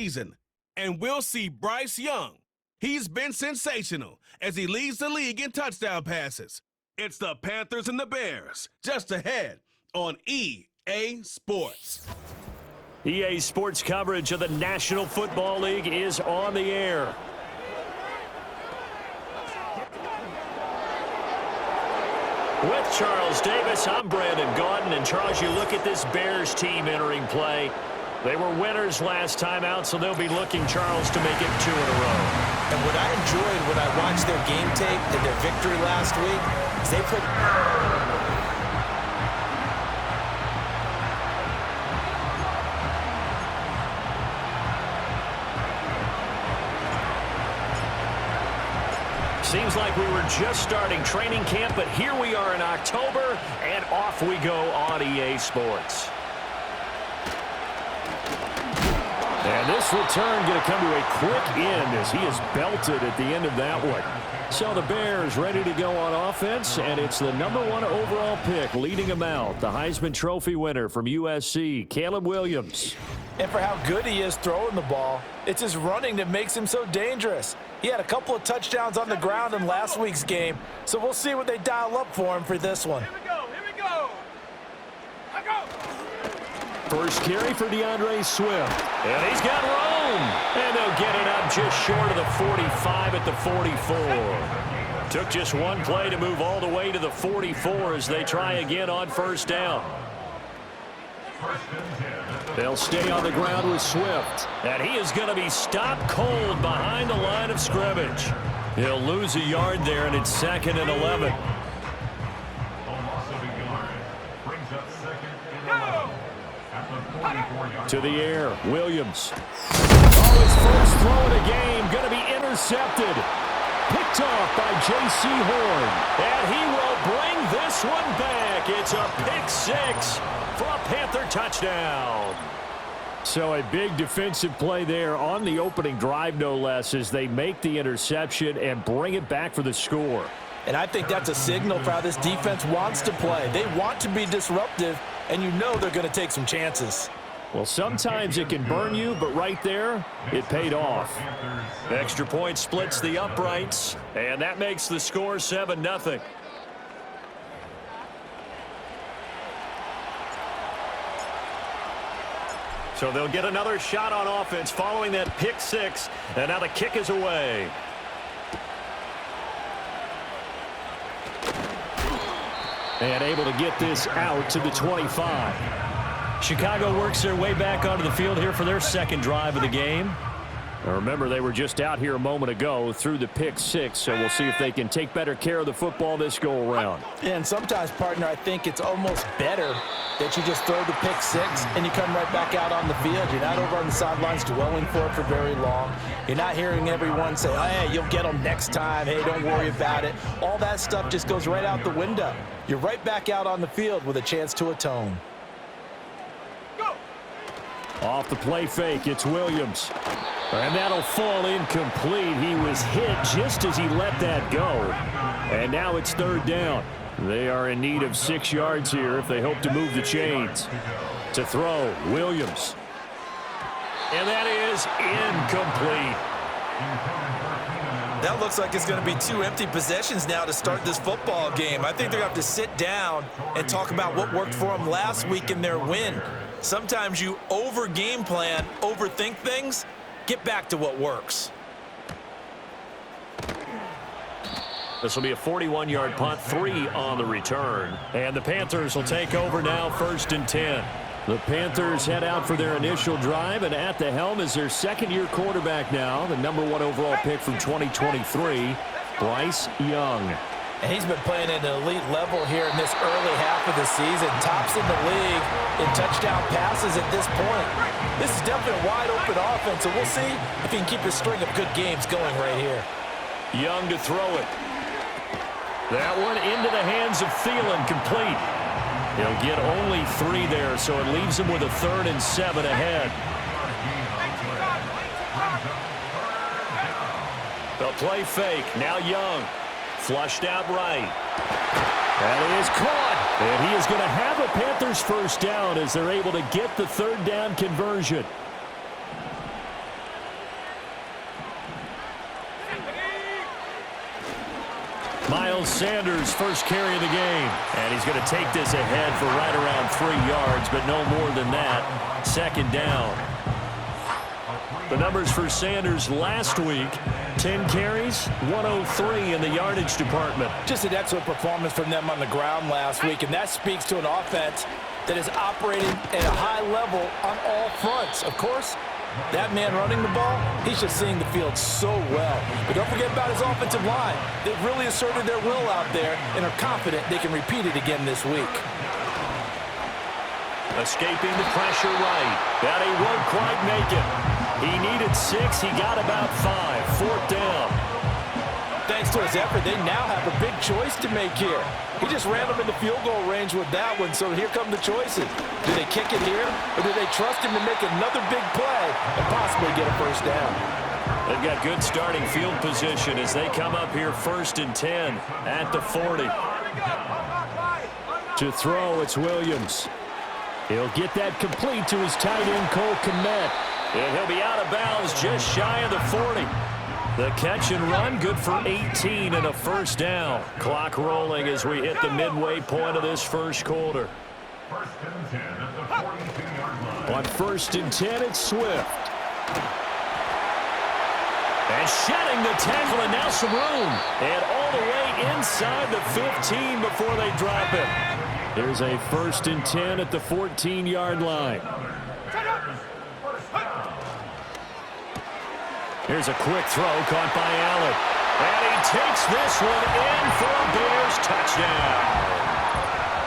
season. And we'll see Bryce Young. He's been sensational as he leads the league in touchdown passes. It's the Panthers and the Bears, just ahead on EA Sports. EA Sports coverage of the National Football League is on the air. With Charles Davis, I'm Brandon Gaudin. And Charles, you look at this Bears team entering play. They were winners last time out, so they'll be looking, Charles, to make it 2 in a row. And what I enjoyed when I watched their game tape and their victory last week is they put... Seems like we were just starting training camp, but here we are in October, and off we go on EA Sports. And this return going to come to a quick end as he is belted at the end of that one. So the Bears ready to go on offense, and it's the #1 overall pick leading them out, the Heisman Trophy winner from USC, Caleb Williams. And for how good he is throwing the ball, it's his running that makes him so dangerous. He had a couple of touchdowns on the ground in last week's game, so we'll see what they dial up for him for this one. Here we go. I go. First carry for DeAndre Swift. And he's got room. And they'll get it up just short of the 45 at the 44. Took just one play to move all the way to the 44 as they try again on first down. They'll stay on the ground with Swift. And he is going to be stopped cold behind the line of scrimmage. He'll lose a yard there, and it's 2nd and 11. To the air, Williams. Oh, his first throw of the game going to be intercepted. Picked off by J.C. Horn. And he will bring this one back. It's a pick 6 for a Panther touchdown. So a big defensive play there on the opening drive, no less, as they make the interception and bring it back for the score. And I think that's a signal for how this defense wants to play. They want to be disruptive, and you know they're going to take some chances. Well, sometimes it can burn you, but right there, it paid off. Extra point splits the uprights, and that makes the score 7-0. So they'll get another shot on offense following that pick 6, and now the kick is away. And able to get this out to the 25. Chicago works their way back onto the field here for their second drive of the game. Now remember, they were just out here a moment ago through the pick 6, so we'll see if they can take better care of the football this go-around. And sometimes, partner, I think it's almost better that you just throw the pick 6 and you come right back out on the field. You're not over on the sidelines dwelling for it for very long. You're not hearing everyone say, oh, hey, you'll get them next time. Hey, don't worry about it. All that stuff just goes right out the window. You're right back out on the field with a chance to atone. Off the play fake, it's Williams. And that'll fall incomplete. He was hit just as he let that go. And now it's 3rd down. They are in need of 6 yards here if they hope to move the chains. To throw, Williams. And that is incomplete. That looks like it's going to be 2 empty possessions now to start this football game. I think they're going to have to sit down and talk about what worked for them last week in their win. Sometimes you over-game plan, overthink things. Get back to what works. This will be a 41-yard punt, 3 on the return. And the Panthers will take over now, 1st and 10. The Panthers head out for their initial drive, and at the helm is their second-year quarterback now, the #1 overall pick from 2023, Bryce Young. And he's been playing at an elite level here in this early half of the season. Tops in the league in touchdown passes at this point. This is definitely a wide-open offense, so we'll see if he can keep a string of good games going right here. Young to throw it. That one into the hands of Thielen, complete. He'll get only 3 there, so it leaves him with a 3rd and 7 ahead. The play fake, now Young. Flushed out right. That is caught. And he is going to have a Panthers first down as they're able to get the 3rd down conversion. Miles Sanders, first carry of the game. And he's going to take this ahead for right around 3 yards, but no more than that. Second down. The numbers for Sanders last week, 10 carries, 103 in the yardage department. Just an excellent performance from them on the ground last week, and that speaks to an offense that is operating at a high level on all fronts. Of course, that man running the ball, he's just seeing the field so well. But don't forget about his offensive line. They've really asserted their will out there and are confident they can repeat it again this week. Escaping the pressure right. That he won't quite make it. He needed 6. He got about 5. Fourth down. Thanks to his effort, they now have a big choice to make here. He just ran them into field goal range with that one, so here come the choices. Do they kick it here, or do they trust him to make another big play and possibly get a first down? They've got good starting field position as they come up here 1st and 10 at the 40. To throw, it's Williams. He'll get that complete to his tight end, Cole Kmet. And he'll be out of bounds just shy of the 40. The catch and run, good for 18 and a first down. Clock rolling as we hit the midway point of this first quarter. On 1st and 10, it's Swift. And shedding the tackle, and now some room. And all the way inside the 15 before they drop it. There's a 1st and 10 at the 14-yard line. Here's a quick throw caught by Allen. And he takes this one in for a Bears touchdown.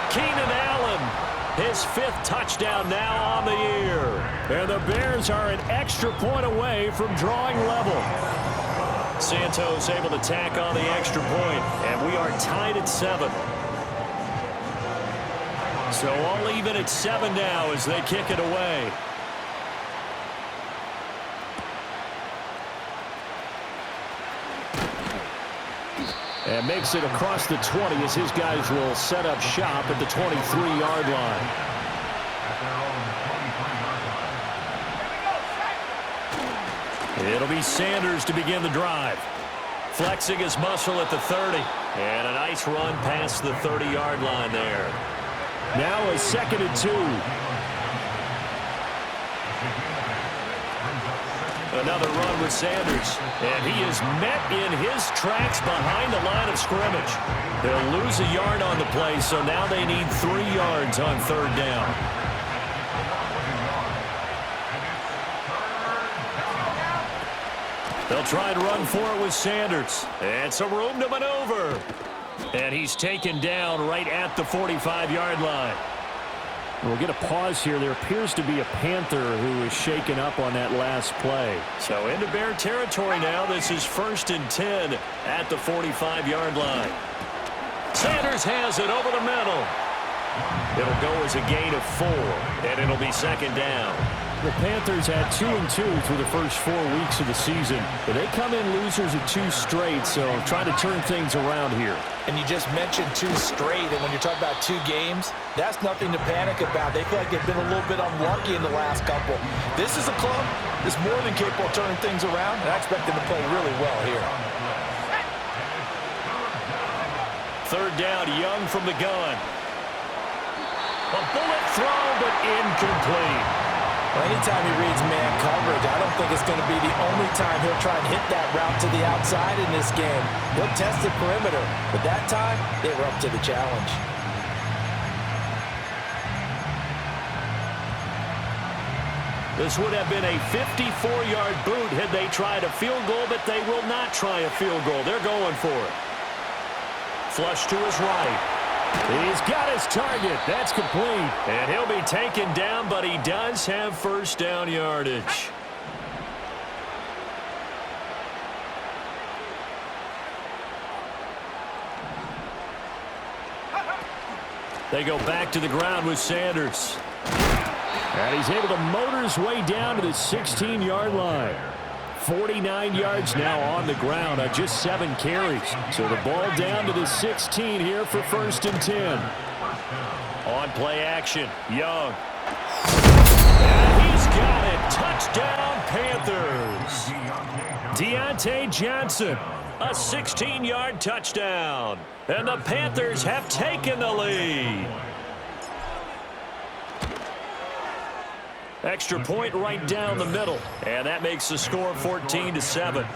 Keenan Allen, his 5th touchdown now on the year. And the Bears are an extra point away from drawing level. Santos able to tack on the extra point, and we are tied at 7. So all even at 7 now as they kick it away. And makes it across the 20 as his guys will set up shop at the 23-yard line. It'll be Sanders to begin the drive. Flexing his muscle at the 30. And a nice run past the 30-yard line there. Now a 2nd and 2. Another run with Sanders. And he is met in his tracks behind the line of scrimmage. They'll lose a yard on the play, so now they need 3 yards on 3rd down. They'll try and run for it with Sanders. And some room to maneuver. And he's taken down right at the 45-yard line. We'll get a pause here. There appears to be a Panther who is shaken up on that last play. So into Bear territory now. This is 1st and 10 at the 45-yard line. Sanders has it over the middle. It'll go as a gain of 4, and it'll be 2nd down. The Panthers had 2-2 through the first 4 weeks of the season, but they come in losers of 2 straight, so trying to turn things around here. And you just mentioned 2 straight, and when you're talking about 2 games, that's nothing to panic about. They feel like they've been a little bit unlucky in the last couple. This is a club that's more than capable of turning things around, and I expect them to play really well here. 3rd down, Young from the gun. A bullet throw, but incomplete. Well, anytime he reads man coverage, I don't think it's going to be the only time he'll try and hit that route to the outside in this game. He'll test the perimeter, but that time, they were up to the challenge. This would have been a 54-yard boot had they tried a field goal, but they will not try a field goal. They're going for it. Flush to his right. He's got his target. That's complete. And he'll be taken down, but he does have 1st down yardage. They go back to the ground with Sanders. And he's able to motor his way down to the 16-yard line. 49 yards now on the ground on just 7 carries. So the ball down to the 16 here for 1st and 10. On play action, Young. And he's got it. Touchdown, Panthers. Deontay Johnson A 16-yard touchdown. And the Panthers have taken the lead. Extra point right down the middle. And that makes the score 14-7.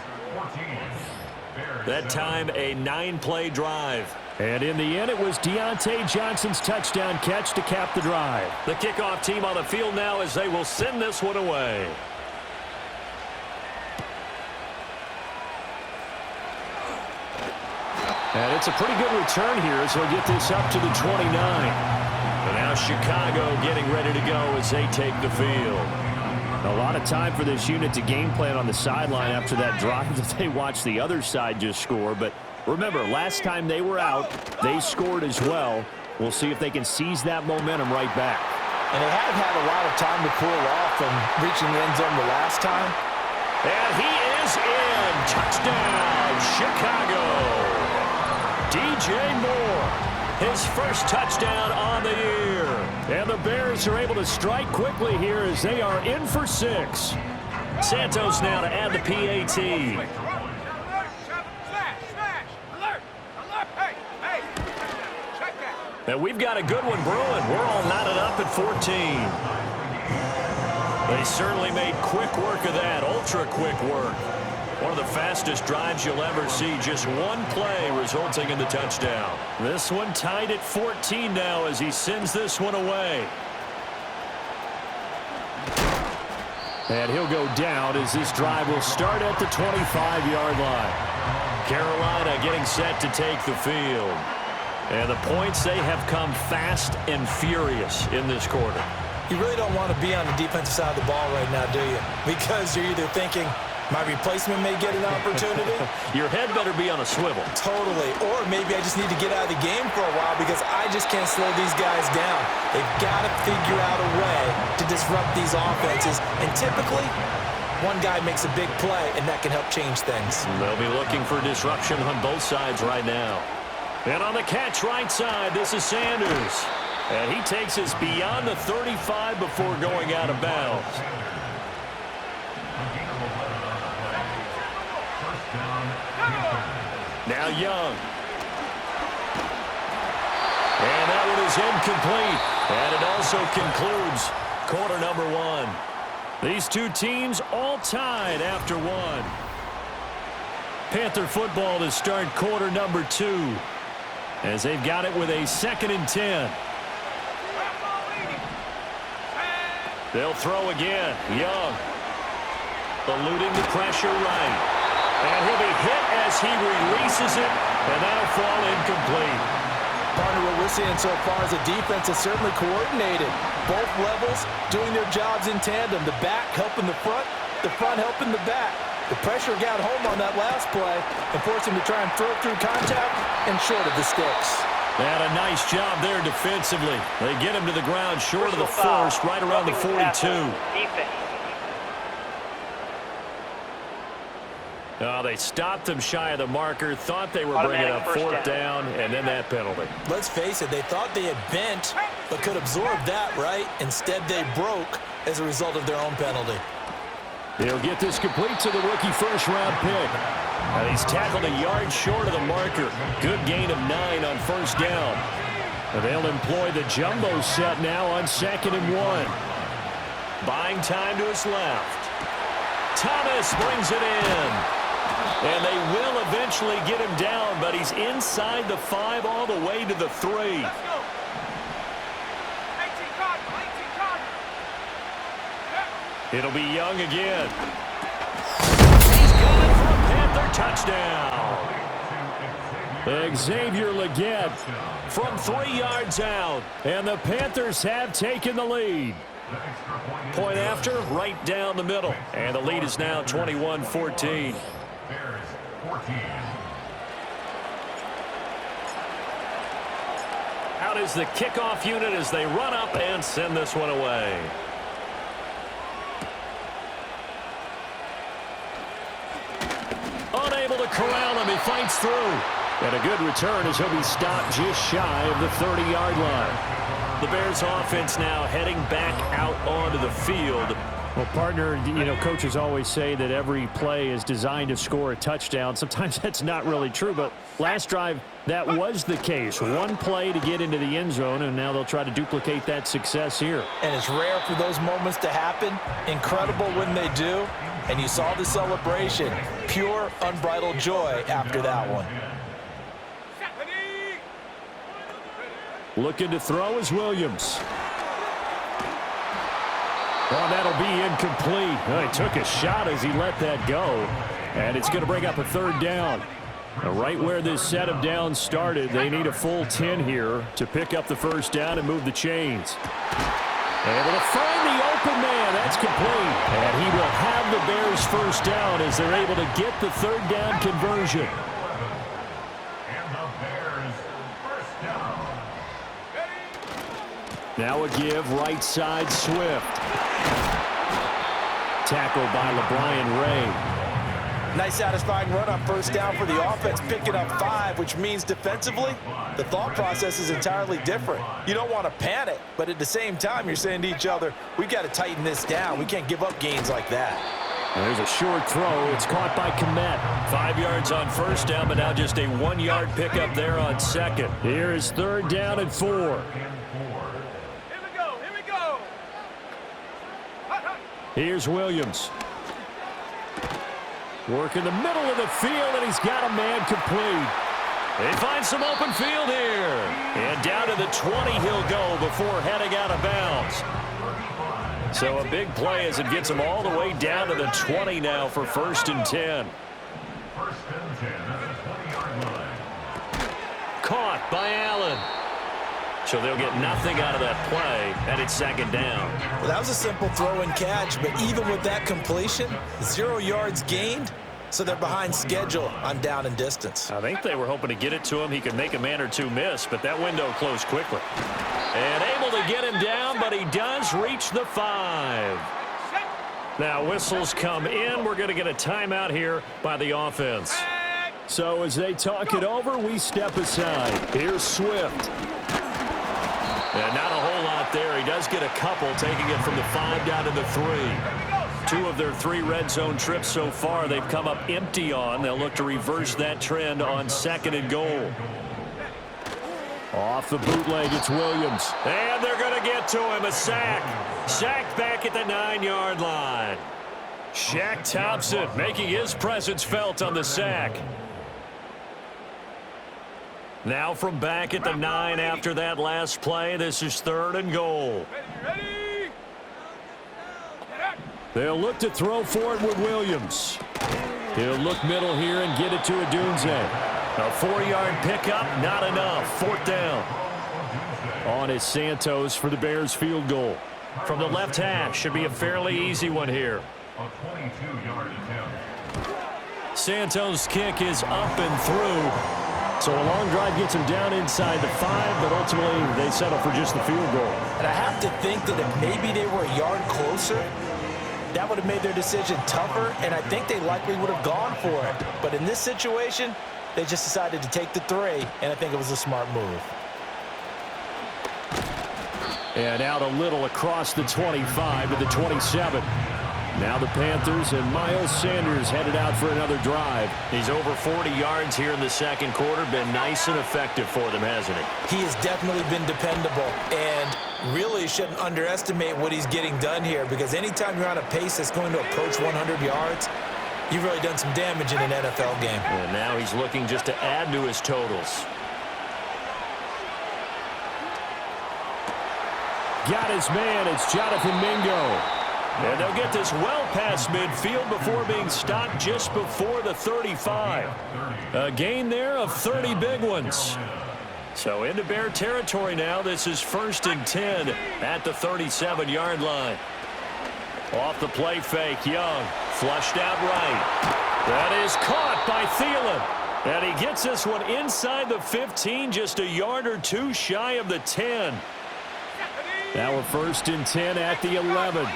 That time a 9-play drive. And in the end, it was Deontay Johnson's touchdown catch to cap the drive. The kickoff team on the field now as they will send this one away. And it's a pretty good return here as they'll get this up to the 29. And now Chicago getting ready to go as they take the field. A lot of time for this unit to game plan on the sideline after that drive that they watched the other side just score. But remember, last time they were out, they scored as well. We'll see if they can seize that momentum right back. And they haven't had a lot of time to cool off from reaching the end zone the last time. And he is in. Touchdown, Chicago. DJ Moore, his first touchdown on the year. And the Bears are able to strike quickly here as they are in for 6. Santos now to add the PAT. And we've got a good one brewing. We're all knotted up at 14. They certainly made quick work of that, ultra quick work. One of the fastest drives you'll ever see. Just one play resulting in the touchdown. This one tied at 14 now as he sends this one away. And he'll go down as this drive will start at the 25-yard line. Carolina getting set to take the field. And the points, they have come fast and furious in this quarter. You really don't want to be on the defensive side of the ball right now, do you? Because you're either thinking, my replacement may get an opportunity. Your head better be on a swivel. Totally. Or maybe I just need to get out of the game for a while because I just can't slow these guys down. They've got to figure out a way to disrupt these offenses. And typically, one guy makes a big play, and that can help change things. They'll be looking for disruption on both sides right now. And on the catch right side, this is Sanders. And he takes us beyond the 35 before going out of bounds. Now Young. And that one is incomplete. And it also concludes quarter number 1. These two teams all tied after 1. Panther football to start quarter number 2. As they've got it with a 2nd and 10. They'll throw again. Young. Eluding the pressure right. And he'll be hit as he releases it. And that'll fall incomplete. Partner, what we're seeing so far is a defense that's certainly coordinated. Both levels doing their jobs in tandem. The back helping the front helping the back. The pressure got home on that last play and forced him to try and throw through contact and short of the sticks. And a nice job there defensively. They get him to the ground short of the first, right around the 42. Oh, they stopped him shy of the marker, thought they were bringing up 4th down, and then that penalty. Let's face it, they thought they had bent, but could absorb that, right? Instead, they broke as a result of their own penalty. He'll get this complete to the rookie first-round pick. And he's tackled a yard short of the marker. Good gain of 9 on 1st down. And they'll employ the jumbo set now on 2nd and 1. Buying time to his left. Thomas brings it in. And they will eventually get him down, but he's inside the 5 all the way to the 3. Let's go. 18 Cardinal. It'll be Young again. He's going for a Panther touchdown. Xavier Legette from 3 yards out. And the Panthers have taken the lead. Point after, right down the middle. And the lead is now 21-14. Out is the kickoff unit as they run up and send this one away. Unable to corral him, he fights through. And a good return as he'll be stopped just shy of the 30-yard line. The Bears offense now heading back out onto the field. Well, partner, coaches always say that every play is designed to score a touchdown. Sometimes that's not really true, but last drive, that was the case. One play to get into the end zone, and now they'll try to duplicate that success here. And it's rare for those moments to happen. Incredible when they do. And you saw the celebration. Pure, unbridled joy after that one. Looking to throw is Williams. Well, that'll be incomplete. Well, he took a shot as he let that go. And it's going to bring up a third down. Right where this set of downs started, they need a full 10 here to pick up the first down and move the chains. Able to find the open man. That's complete. And he will have the Bears first down as they're able to get the third down conversion. Now a give, right side, Swift. Tackled by LeBron Ray. Nice satisfying run on first down for the offense, picking up 5, which means defensively, the thought process is entirely different. You don't want to panic, but at the same time, you're saying to each other, we've got to tighten this down. We can't give up gains like that. There's a short throw. It's caught by Kmet. 5 yards on first down, but now just a 1-yard pickup there on second. Here is third down and 4. Here's Williams. Work in the middle of the field, and he's got a man complete. They find some open field here. And down to the 20 he'll go before heading out of bounds. So a big play as it gets him all the way down to the 20 now for first and 10. Caught by Allen. So they'll get nothing out of that play, and it's second down. Well, that was a simple throw and catch, but even with that completion, 0 yards gained, so they're behind schedule on down and distance. I think they were hoping to get it to him. He could make a man or two miss, but that window closed quickly. And able to get him down, but he does reach the 5. Now whistles come in. We're going to get a timeout here by the offense. So as they talk it over, we step aside. Here's Swift. And not a whole lot there. He does get a couple, taking it from the 5 down to the 3. 2 of their 3 red zone trips so far they've come up empty on. They'll look to reverse that trend on second and goal. Off the bootleg, it's Williams. And they're going to get to him. A sack. Sacked back at the 9-yard line. Shaq Thompson making his presence felt on the sack. Now from back at the 9 after that last play, this is third and goal. Ready. They'll look to throw for it with Williams. He'll look middle here and get it to Odunze. A 4-yard pickup, not enough. Fourth down. On is Santos for the Bears field goal. From the left hash, should be a fairly easy one here. A 22-yard attempt. Santos' kick is up and through. So a long drive gets him down inside the 5, but ultimately they settle for just the field goal. And I have to think that if maybe they were a yard closer, that would have made their decision tougher, and I think they likely would have gone for it. But in this situation, they just decided to take the 3, and I think it was a smart move. And out a little across the 25 to the 27. Now the Panthers and Miles Sanders headed out for another drive. He's over 40 yards here in the second quarter. Been nice and effective for them, hasn't he? He has definitely been dependable, and really shouldn't underestimate what he's getting done here, because anytime you're on a pace that's going to approach 100 yards, you've really done some damage in an NFL game. And now he's looking just to add to his totals. Got his man. It's Jonathan Mingo. And they'll get this well past midfield before being stopped just before the 35. A gain there of 30 big ones. So into Bear territory now. This is first and 10 at the 37-yard line. Off the play fake, Young. Flushed out right. That is caught by Thielen. And he gets this one inside the 15, just a yard or two shy of the 10. Now we're first and 10 at the 11.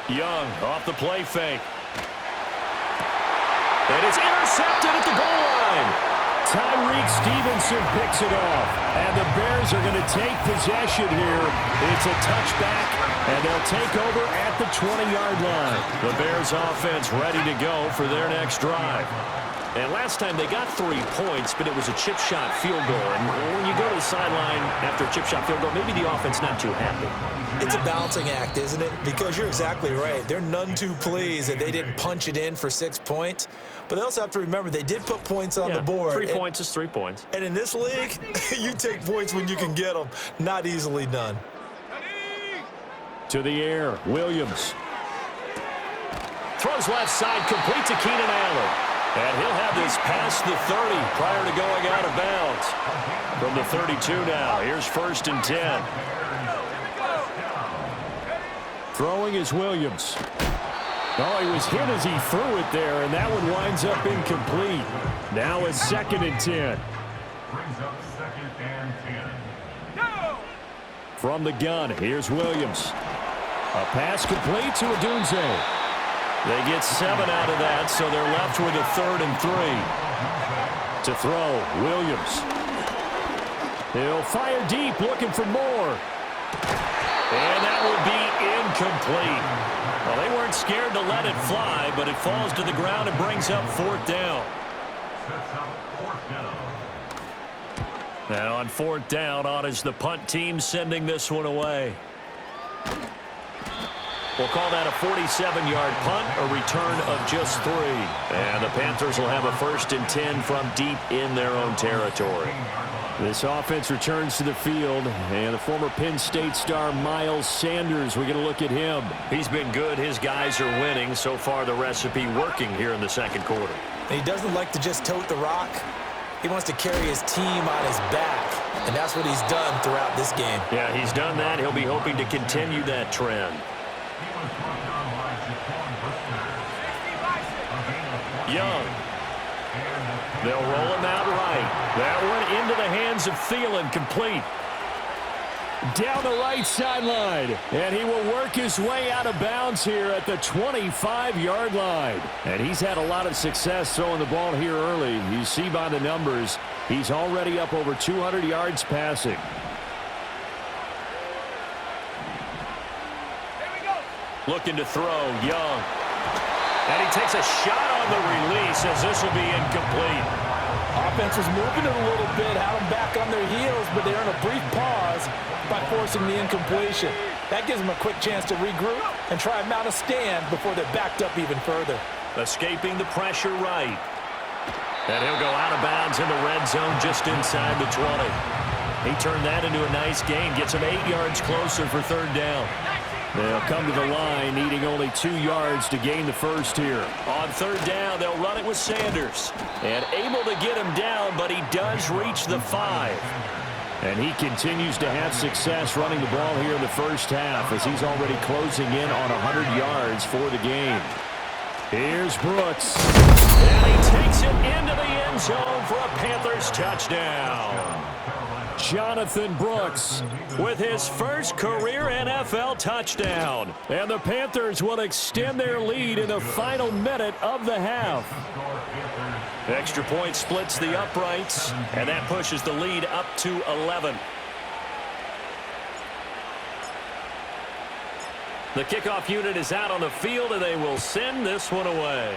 Young off the play fake. And it's intercepted at the goal line. Tyreek Stevenson picks it off. And the Bears are going to take possession here. It's a touchback, and they'll take over at the 20-yard line. The Bears offense ready to go for their next drive. And last time they got 3 points, but it was a chip shot field goal. And when you go to the sideline after a chip shot field goal, maybe the offense not too happy. It's a balancing act, isn't it? Because you're exactly right. They're none too pleased that they didn't punch it in for 6 points. But they also have to remember they did put points on the board. 3 points is 3 points. And in this league, you take points when you can get them. Not easily done. To the air, Williams. Throws left side, complete to Keenan Allen. And he'll have this past the 30 prior to going out of bounds. From the 32 now, here's 1st and 10. Throwing is Williams. Oh, he was hit as he threw it there, and that one winds up incomplete. Now it's 2nd and 10. Brings up 2nd and 10. From the gun, here's Williams. A pass complete to Odunze. They get 7 out of that, so they're left with a 3rd and 3. To throw, Williams. He'll fire deep, looking for more. And that will be incomplete. Well, they weren't scared to let it fly, but it falls to the ground and brings up 4th down. Sets up 4th down. Now on 4th down, on is the punt team sending this one away. We'll call that a 47-yard punt, a return of just 3. And the Panthers will have a 1st and 10 from deep in their own territory. This offense returns to the field, and the former Penn State star Miles Sanders, we're going to look at him. He's been good. His guys are winning. So far, the recipe working here in the 2nd quarter. And he doesn't like to just tote the rock. He wants to carry his team on his back, and that's what he's done throughout this game. Yeah, he's done that. He'll be hoping to continue that trend. Young. They'll roll him out right. That one into the hands of Thielen, complete. Down the right sideline, and he will work his way out of bounds here at the 25-yard line. And he's had a lot of success throwing the ball here early. You see by the numbers, he's already up over 200 yards passing. Looking to throw, Young. And he takes a shot on the release as this will be incomplete. Offense was moving it a little bit, had them back on their heels, but they're in a brief pause by forcing the incompletion. That gives them a quick chance to regroup and try and mount a stand before they're backed up even further. Escaping the pressure right. And he'll go out of bounds in the red zone just inside the 20. He turned that into a nice gain, gets him 8 yards closer for 3rd down. They'll come to the line, needing only 2 yards to gain the first here. On 3rd down, they'll run it with Sanders. And able to get him down, but he does reach the 5. And he continues to have success running the ball here in the first half as he's already closing in on 100 yards for the game. Here's Brooks. And he takes it into the end zone for a Panthers touchdown. Jonathan Brooks with his first career NFL touchdown. And the Panthers will extend their lead in the final minute of the half. Extra point splits the uprights, and that pushes the lead up to 11. The kickoff unit is out on the field, and they will send this one away.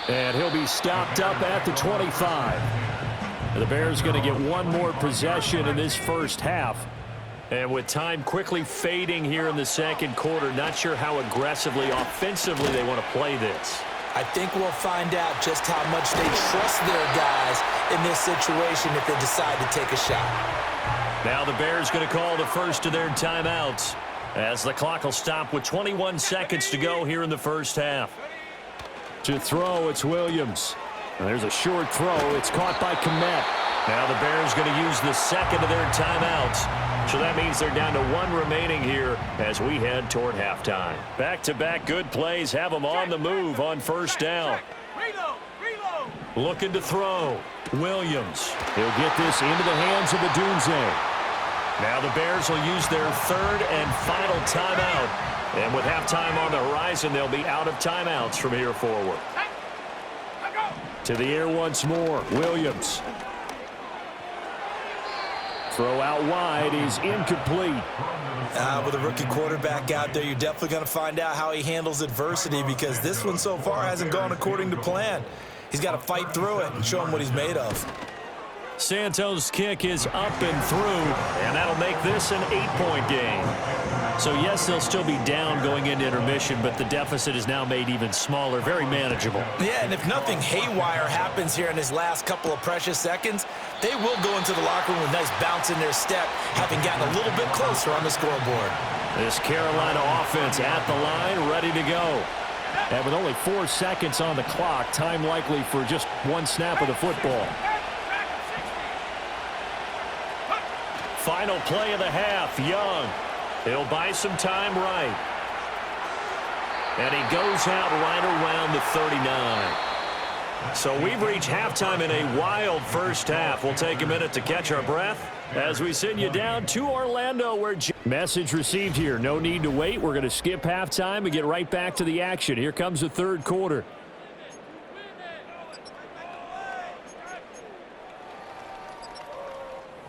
And he'll be stopped up at the 25. And the Bears going to get one more possession in this first half. And with time quickly fading here in the 2nd quarter, not sure how aggressively, offensively they want to play this. I think we'll find out just how much they trust their guys in this situation if they decide to take a shot. Now the Bears going to call the first of their timeouts as the clock will stop with 21 seconds to go here in the first half. To throw, it's Williams. And there's a short throw. It's caught by Kmet. Now the Bears going to use the second of their timeouts. So that means they're down to 1 remaining here as we head toward halftime. Back-to-back good plays have them on the move on 1st down. Reload. Looking to throw. Williams. He'll get this into the hands of Odunze. Now the Bears will use their third and final timeout. And with halftime on the horizon, they'll be out of timeouts from here forward. To the air once more, Williams. Throw out wide is incomplete. With a rookie quarterback out there, you're definitely going to find out how he handles adversity, because this one so far hasn't gone according to plan. He's got to fight through it and show him what he's made of. Santos' kick is up and through, and that'll make this an 8-point game. So, yes, they'll still be down going into intermission, but the deficit is now made even smaller, very manageable. Yeah, and if nothing haywire happens here in his last couple of precious seconds, they will go into the locker room with a nice bounce in their step, having gotten a little bit closer on the scoreboard. This Carolina offense at the line, ready to go. And with only 4 seconds on the clock, time likely for just one snap of the football. Final play of the half, Young. He'll buy some time right. And he goes out right around the 39. So we've reached halftime in a wild first half. We'll take a minute to catch our breath as we send you down to Orlando, where... Message received here. No need to wait. We're going to skip halftime and get right back to the action. Here comes the third quarter.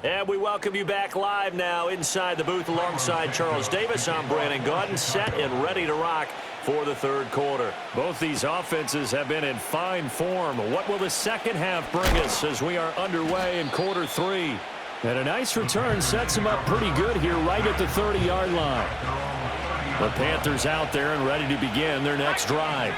And we welcome you back live now inside the booth alongside Charles Davis. I'm Brandon Gaudin, set and ready to rock for the third quarter. Both these offenses have been in fine form. What will the second half bring us as we are underway in quarter three? And a nice return sets him up pretty good here right at the 30-yard line. The Panthers out there and ready to begin their next drive.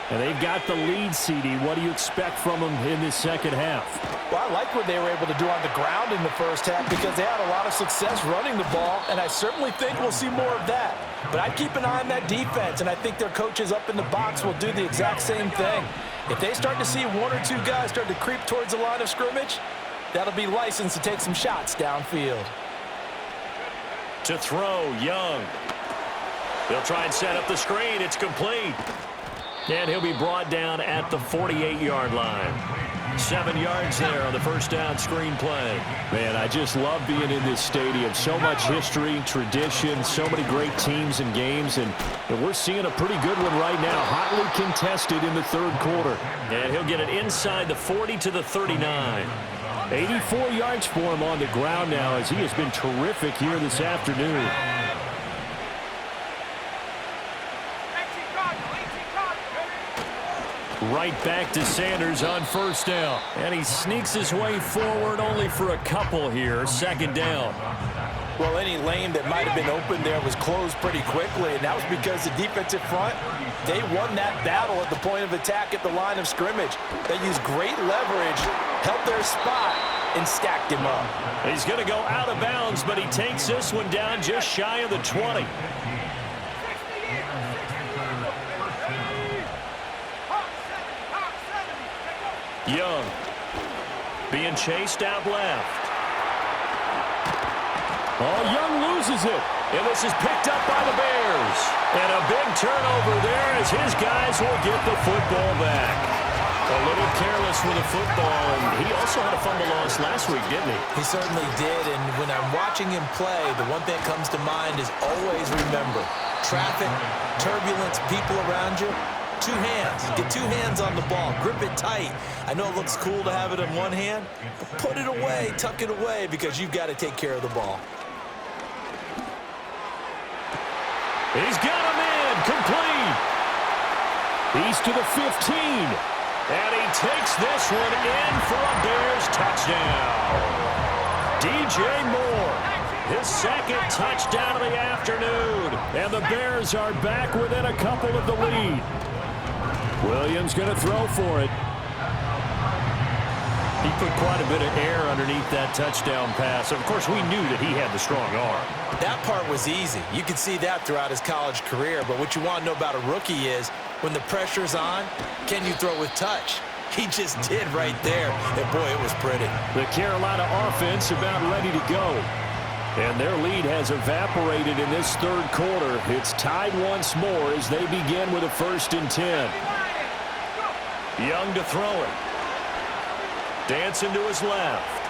And they've got the lead, CD. What do you expect from them in this second half? Well, I like what they were able to do on the ground in the first half, because they had a lot of success running the ball, and I certainly think we'll see more of that. But I'd keep an eye on that defense, and I think their coaches up in the box will do the exact same thing. If they start to see one or two guys start to creep towards the line of scrimmage, that'll be licensed to take some shots downfield. To throw, Young. They'll try and set up the screen. It's complete. And he'll be brought down at the 48-yard line. 7 yards there on the first down screen play. Man, I just love being in this stadium. So much history, tradition, so many great teams and games, and we're seeing a pretty good one right now. Hotly contested in the third quarter. And he'll get it inside the 40 to the 39. 84 yards for him on the ground now, as he has been terrific here this afternoon. Right back to Sanders on first down. And he sneaks his way forward only for a couple here. Second down. Well, any lane that might have been open there was closed pretty quickly, and that was because the defensive front, they won that battle at the point of attack at the line of scrimmage. They used great leverage, held their spot, and stacked him up. He's going to go out of bounds, but he takes this one down just shy of the 20. Young being chased out left. Oh, Young loses it. And this is picked up by the Bears. And a big turnover there as his guys will get the football back. A little careless with the football, and he also had a fumble loss last week, didn't he? He certainly did, and when I'm watching him play, the one thing that comes to mind is always remember, traffic, turbulence, people around you, two hands. Get two hands on the ball. Grip it tight. I know it looks cool to have it in one hand, but put it away, tuck it away, because you've got to take care of the ball. He's got him in. Complete. He's to the 15. And he takes this one in for a Bears touchdown. DJ Moore, his second touchdown of the afternoon. And the Bears are back within a couple of the lead. Williams going to throw for it. He put quite a bit of air underneath that touchdown pass. Of course, we knew that he had the strong arm. That part was easy. You could see that throughout his college career. But what you want to know about a rookie is, when the pressure's on, can you throw with touch? He just did right there. And, boy, it was pretty. The Carolina offense about ready to go. And their lead has evaporated in this third quarter. It's tied once more as they begin with a 1st and 10. Young to throw it. Dancing to his left.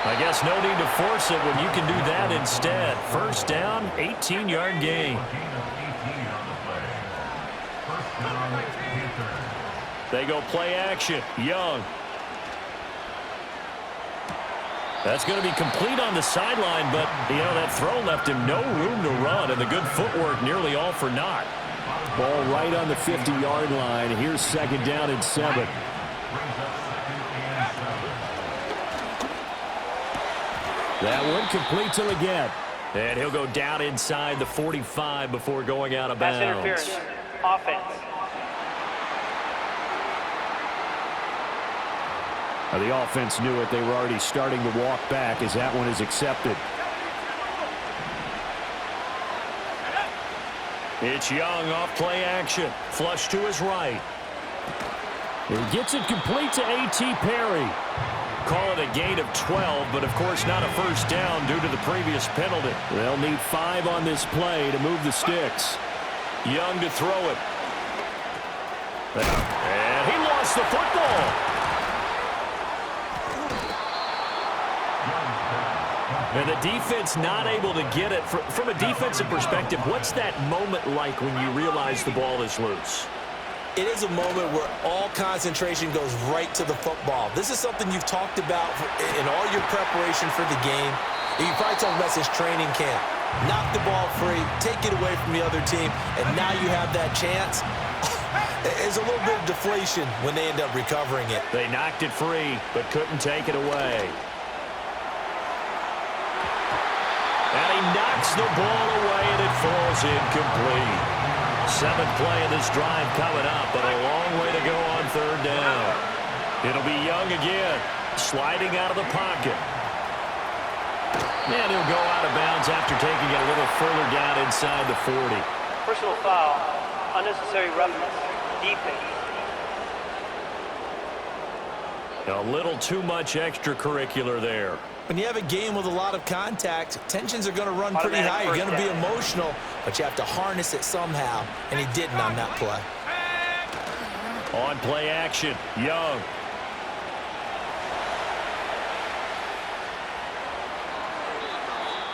I guess no need to force it when you can do that instead. First down, 18-yard gain. They go play action. Young. That's going to be complete on the sideline, but, that throw left him no room to run, and the good footwork nearly all for naught. Ball right on the 50-yard line. Here's second down and 7. That one complete till again. And he'll go down inside the 45 before going out of bounds. Pass interference. Offense. Now the offense knew it. They were already starting to walk back as that one is accepted. It's Young off play action. Flush to his right. He gets it complete to A.T. Perry. Call it a gain of 12, but of course not a first down due to the previous penalty. They'll need 5 on this play to move the sticks. Young to throw it. And he lost the football. And the defense not able to get it. From a defensive perspective, what's that moment like when you realize the ball is loose? It is a moment where all concentration goes right to the football. This is something you've talked about in all your preparation for the game. You probably talked about since training camp. Knock the ball free, take it away from the other team, and now you have that chance. There's a little bit of deflation when they end up recovering it. They knocked it free, but couldn't take it away. And he knocks the ball away, and it falls incomplete. 7th play of this drive coming up, but a long way to go on third down. It'll be Young again, sliding out of the pocket. And he'll go out of bounds after taking it a little further down inside the 40. Personal foul. Unnecessary roughness. Defense. A little too much extracurricular there. When you have a game with a lot of contact, tensions are going to run pretty high. You're going to be emotional, but you have to harness it somehow, and he didn't on that play. On play action, Young.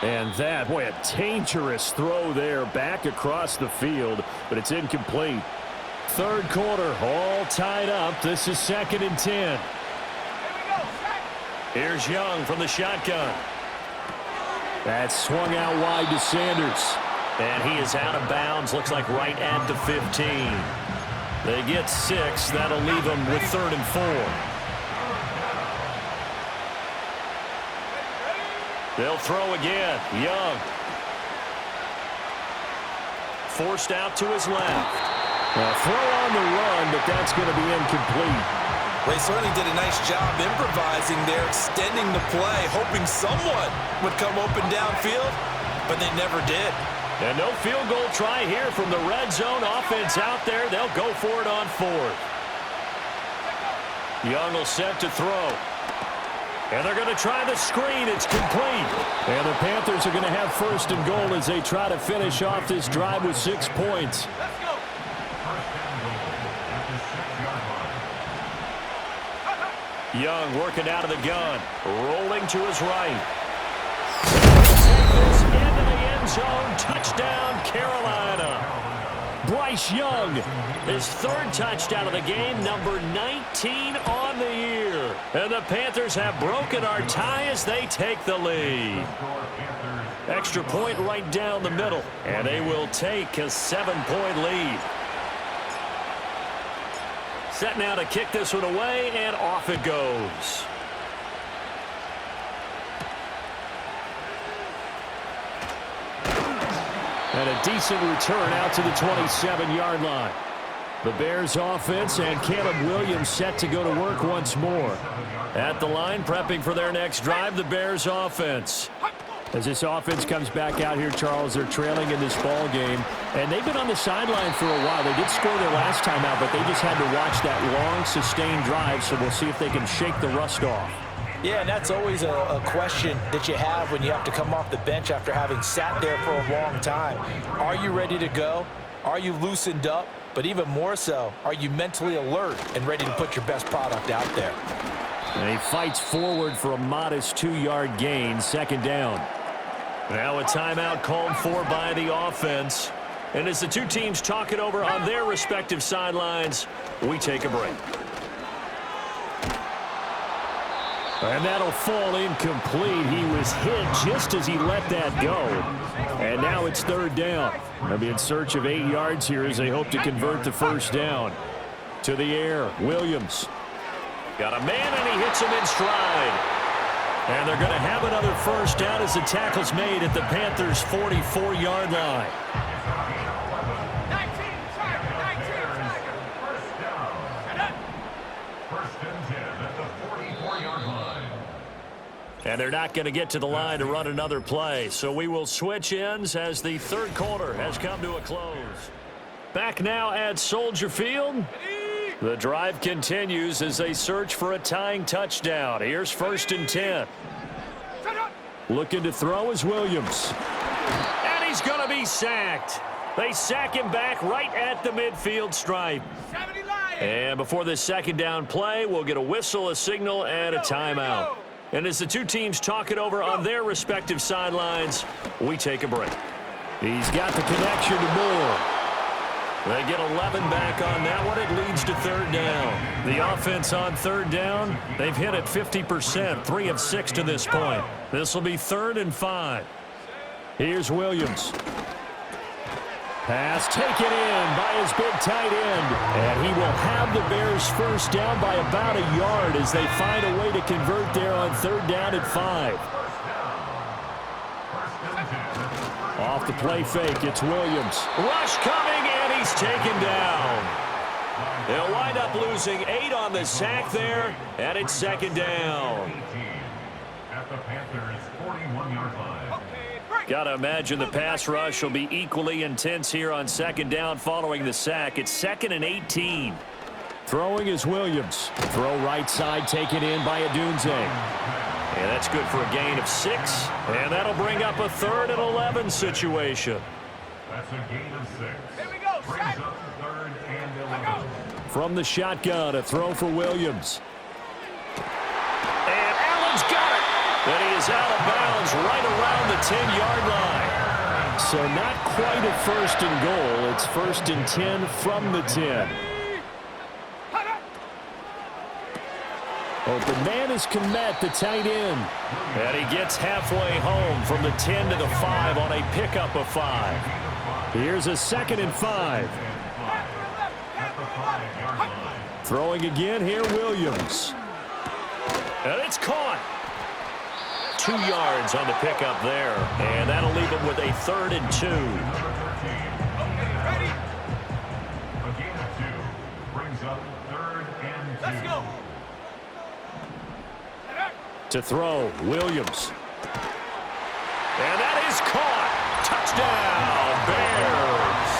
And that, boy, a dangerous throw there back across the field, but it's incomplete. Third quarter, all tied up. This is 2nd and 10. Here's Young from the shotgun. That's swung out wide to Sanders. And he is out of bounds, looks like right at the 15. They get 6. That'll leave them with 3rd and 4. They'll throw again. Young. Forced out to his left. Well, throw on the run, but that's going to be incomplete. They certainly did a nice job improvising there, extending the play, hoping someone would come open downfield, but they never did. And no field goal try here from the red zone offense out there. They'll go for it on 4th. Young will set to throw. And they're going to try the screen. It's complete. And the Panthers are going to have 1st and goal as they try to finish off this drive with 6 points. Young working out of the gun, rolling to his right. Take this into the end zone. Touchdown, Carolina. Bryce Young, his 3rd touchdown of the game, number 19 on the year. And the Panthers have broken our tie as they take the lead. Extra point right down the middle, and they will take a 7-point lead. Set now to kick this one away, and off it goes. And a decent return out to the 27-yard line. The Bears offense and Caleb Williams set to go to work once more. At the line, prepping for their next drive, the Bears offense. As this offense comes back out here, Charles, they're trailing in this ball game, and they've been on the sideline for a while. They did score their last time out, but they just had to watch that long, sustained drive, so we'll see if they can shake the rust off. Yeah, and that's always a question that you have when you have to come off the bench after having sat there for a long time. Are you ready to go? Are you loosened up? But even more so, are you mentally alert and ready to put your best product out there? And he fights forward for a modest 2-yard gain, second down. Now a timeout called for by the offense. And as the two teams talk it over on their respective sidelines, we take a break. And that'll fall incomplete. He was hit just as he let that go. And now it's third down. They'll be in search of 8 yards here as they hope to convert the first down. To the air, Williams. Got a man, and he hits him in stride. And they're going to have another first down as the tackle's made at the Panthers' 44-yard line. 19, First and 10 at the 44-yard line. And they're not going to get to the line to run another play. So we will switch ends as the third quarter has come to a close. Back now at Soldier Field. The drive continues as they search for a tying touchdown. Here's first and 10. Looking to throw is Williams. And he's going to be sacked. They sack him back right at the midfield stripe. 70 Lions. And before this second down play, we'll get a whistle, a signal, and a timeout. And as the two teams talk it over on their respective sidelines, we take a break. He's got the connection to Moore. They get 11 back on that one. It leads to third down. The offense on third down, they've hit it 50%, 3 of 6 to this point. This will be 3rd and 5. Here's Williams. Pass taken in by his big tight end. And he will have the Bears first down by about a yard as they find a way to convert there on third down at 5. Off the play fake, it's Williams. Rush coming, and he's taken down. They'll wind up losing 8 on the sack there, and it's second down. At the Panthers' 41-yard line. Got to imagine the pass rush will be equally intense here on second down following the sack. It's 2nd and 18. Throwing is Williams. Throw right side taken in by Adunze. And that's good for a gain of 6. And that'll bring up a 3rd and 11 situation. That's a gain of 6. Here we go. Brings up 3rd and 11. From the shotgun, a throw for Williams. And Allen's got it. And he is out of bounds right around the 10-yard line. So not quite a 1st and goal. It's 1st and 10 from the 10. Open man is Kmet, the tight end. And he gets halfway home from the 10 to the 5 on a pickup of 5. Here's a 2nd and 5. Throwing again here, Williams. And it's caught. 2 yards on the pickup there. And that'll leave him with a 3rd and 2. Ready? A gain of 2 brings up 3rd and 2. Let's go. To throw, Williams. And that is caught. Touchdown, Bears.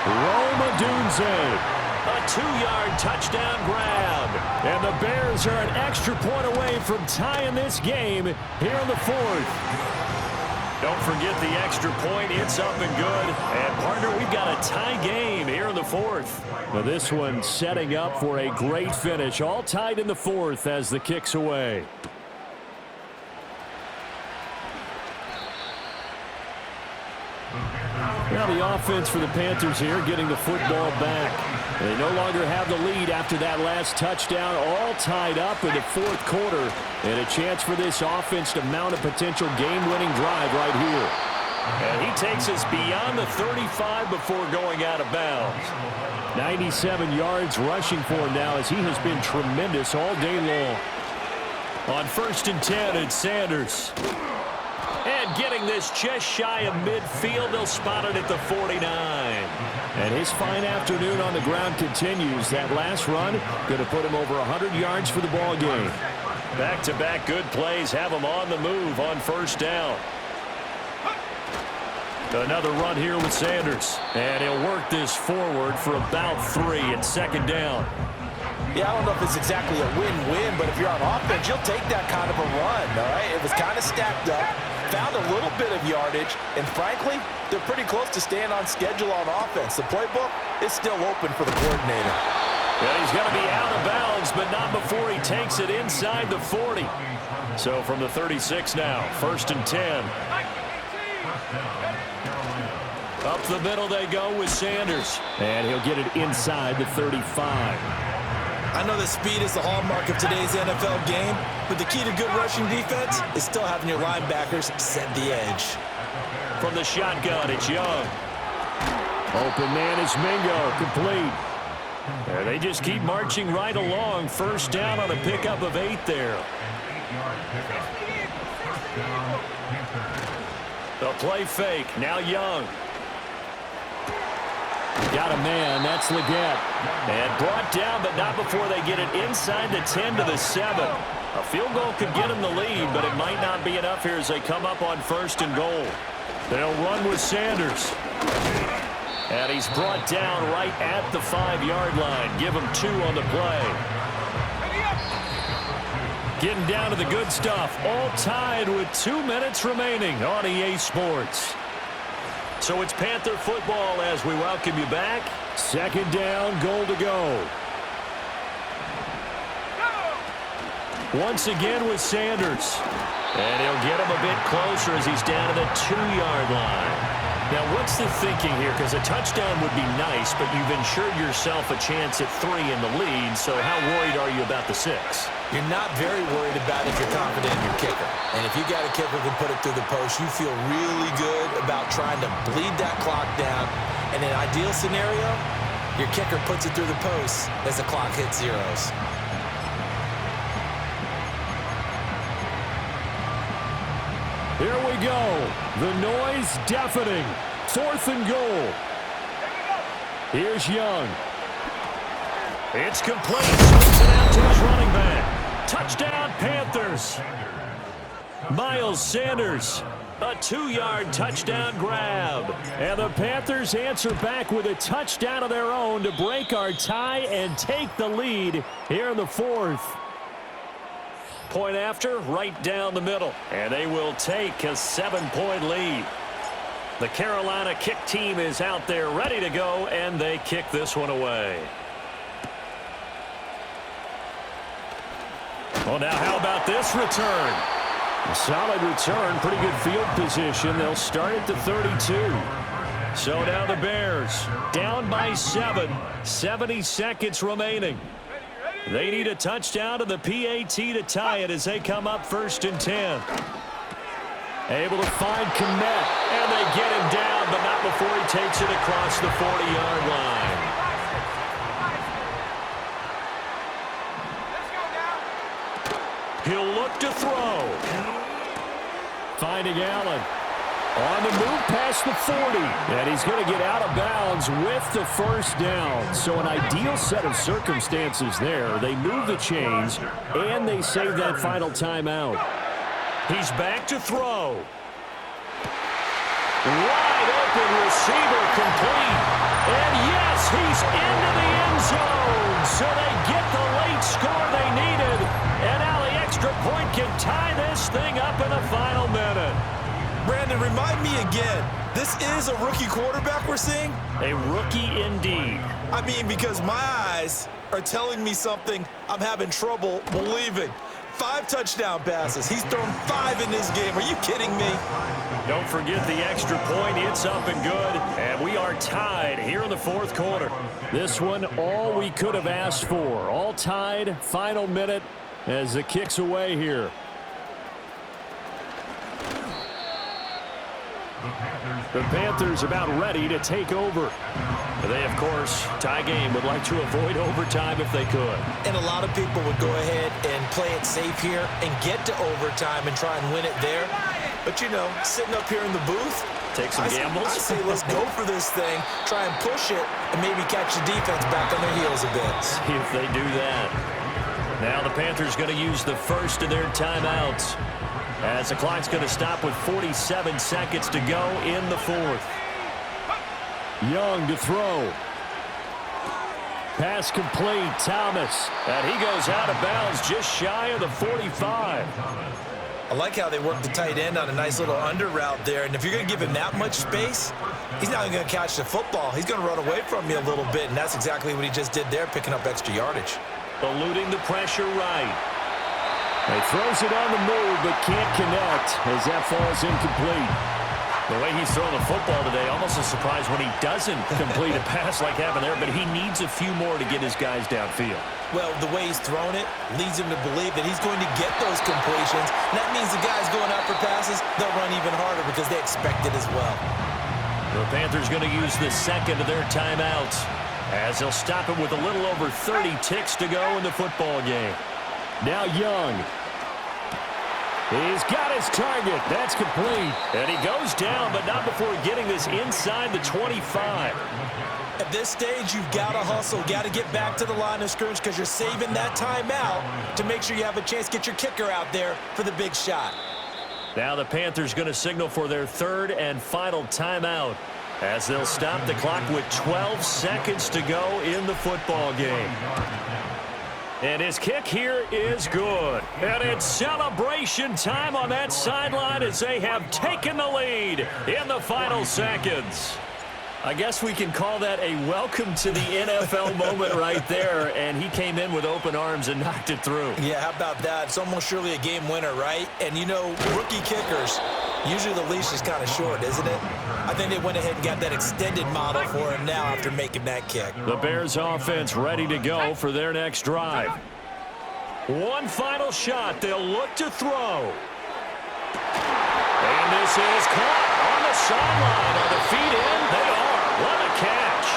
Rome Odunze. A 2-yard touchdown grab. And the Bears are an extra point away from tying this game here in the 4th. Don't forget the extra point. It's up and good. And, partner, we've got a tie game here in the 4th. Now this one setting up for a great finish. All tied in the 4th as the kick's away. Now the offense for the Panthers here getting the football back. They no longer have the lead after that last touchdown, all tied up in the 4th quarter. And a chance for this offense to mount a potential game-winning drive right here. And he takes us beyond the 35 before going out of bounds. 97 yards rushing for him now as he has been tremendous all day long. On 1st and 10, it's Sanders. And getting this just shy of midfield, they'll spot it at the 49. And his fine afternoon on the ground continues. That last run going to put him over 100 yards for the ball game. Back-to-back good plays have him on the move on 1st down. Another run here with Sanders. And he'll work this forward for about 3 at 2nd down. Yeah, I don't know if it's exactly a win-win, but if you're on offense, you'll take that kind of a run, all right? It was kind of stacked up, found a little bit of yardage, and frankly, they're pretty close to staying on schedule on offense. The playbook is still open for the coordinator. And he's going to be out of bounds, but not before he takes it inside the 40. So from the 36 now, 1st and 10. Up the middle they go with Sanders. And he'll get it inside the 35. I know that speed is the hallmark of today's NFL game, but the key to good rushing defense is still having your linebackers set the edge. From the shotgun, it's Young. Open man is Mingo, complete. And they just keep marching right along. 1st down on a pickup of 8 there. The play fake, now Young. Got a man, that's Legette. And brought down, but not before they get it inside the 10 to the 7. A field goal could get them the lead, but it might not be enough here as they come up on 1st and goal. They'll run with Sanders. And he's brought down right at the 5-yard line. Give him 2 on the play. Getting down to the good stuff. All tied with 2 minutes remaining on EA Sports. So it's Panther football as we welcome you back. 2nd down, goal to go. Once again with Sanders. And he'll get him a bit closer as he's down to the 2-yard line. Now, what's the thinking here? Because a touchdown would be nice, but you've ensured yourself a chance at 3 in the lead, so how worried are you about the 6? You're not very worried about if you're confident in your kicker. And if you got a kicker who can put it through the post, you feel really good about trying to bleed that clock down. In an ideal scenario, your kicker puts it through the post as the clock hits zeros. Here we go. The noise deafening. 4th and goal. Here's Young. It's complete. Swings it out to his running back. Touchdown, Panthers. Miles Sanders. A 2-yard touchdown grab. And the Panthers answer back with a touchdown of their own to break our tie and take the lead here in the 4th. Point after, right down the middle. And they will take a 7-point lead. The Carolina kick team is out there ready to go, and they kick this one away. Well, now how about this return? A solid return, pretty good field position. They'll start at the 32. So now the Bears down by 7, 70 seconds remaining. They need a touchdown to the PAT to tie it as they come up 1st and 10. Able to find Kmet. And they get him down, but not before he takes it across the 40-yard line. He'll look to throw. Finding Allen. On the move past the 40. And he's going to get out of bounds with the 1st down. So an ideal set of circumstances there. They move the chains, and they save that final timeout. He's back to throw. Wide open receiver complete. And yes, he's into the end zone. So they get the late score they needed. And now the extra point can tie this thing up in the final minute. Brandon, remind me again, this is a rookie quarterback we're seeing? A rookie indeed. I mean, because my eyes are telling me something I'm having trouble believing. 5 touchdown passes. He's thrown 5 in this game. Are you kidding me? Don't forget the extra point. It's up and good. And we are tied here in the 4th quarter. This one, all we could have asked for. All tied, final minute as the kick's away here. The Panthers about ready to take over. They, of course, tie game, would like to avoid overtime if they could. And a lot of people would go ahead and play it safe here and get to overtime and try and win it there. But, you know, sitting up here in the booth, take some gambles. I say let's go for this thing, try and push it, and maybe catch the defense back on their heels a bit. See if they do that. Now the Panthers going to use the first of their timeouts, as the clock's going to stop with 47 seconds to go in the 4th. Young to throw. Pass complete, Thomas. And he goes out of bounds just shy of the 45. I like how they work the tight end on a nice little under route there. And if you're going to give him that much space, he's not going to catch the football. He's going to run away from you a little bit, and that's exactly what he just did there, picking up extra yardage. Eluding the pressure right. He throws it on the move, but can't connect as that falls incomplete. The way he's throwing the football today, almost a surprise when he doesn't complete a pass like happened there, but he needs a few more to get his guys downfield. Well, the way he's thrown it leads him to believe that he's going to get those completions. And that means the guys going out for passes, they'll run even harder because they expect it as well. The Panthers going to use the second of their timeouts as they'll stop it with a little over 30 ticks to go in the football game. Now Young. He's got his target. That's complete. And he goes down, but not before getting this inside the 25. At this stage, you've got to hustle, got to get back to the line of scrimmage because you're saving that timeout to make sure you have a chance to get your kicker out there for the big shot. Now the Panthers going to signal for their third and final timeout as they'll stop the clock with 12 seconds to go in the football game. And his kick here is good. And it's celebration time on that sideline as they have taken the lead in the final seconds. I guess we can call that a welcome to the NFL moment right there, and he came in with open arms and knocked it through. Yeah, how about that? It's almost surely a game winner, right? And, you know, rookie kickers, usually the leash is kind of short, isn't it? I think they went ahead and got that extended model for him now after making that kick. The Bears offense ready to go for their next drive. One final shot. They'll look to throw. And this is caught on the sideline. Are the feet in? They are. What a catch.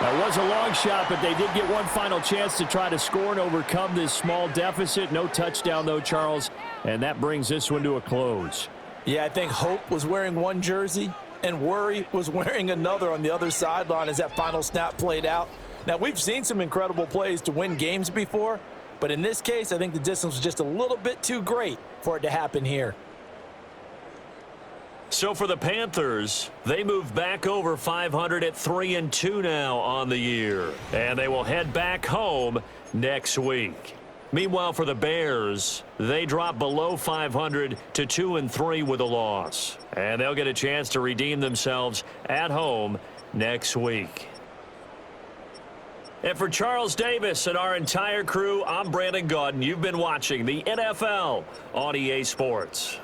That was a long shot, but they did get one final chance to try to score and overcome this small deficit. No touchdown, though, Charles, and that brings this one to a close. Yeah, I think Hope was wearing one jersey and Worry was wearing another on the other sideline as that final snap played out. Now, we've seen some incredible plays to win games before, but in this case, I think the distance was just a little bit too great for it to happen here. So for the Panthers, they move back over 500 at 3-2 now on the year. And they will head back home next week. Meanwhile, for the Bears, they drop below 500 to 2-3 with a loss. And they'll get a chance to redeem themselves at home next week. And for Charles Davis and our entire crew, I'm Brandon Gaudin. You've been watching the NFL on EA Sports.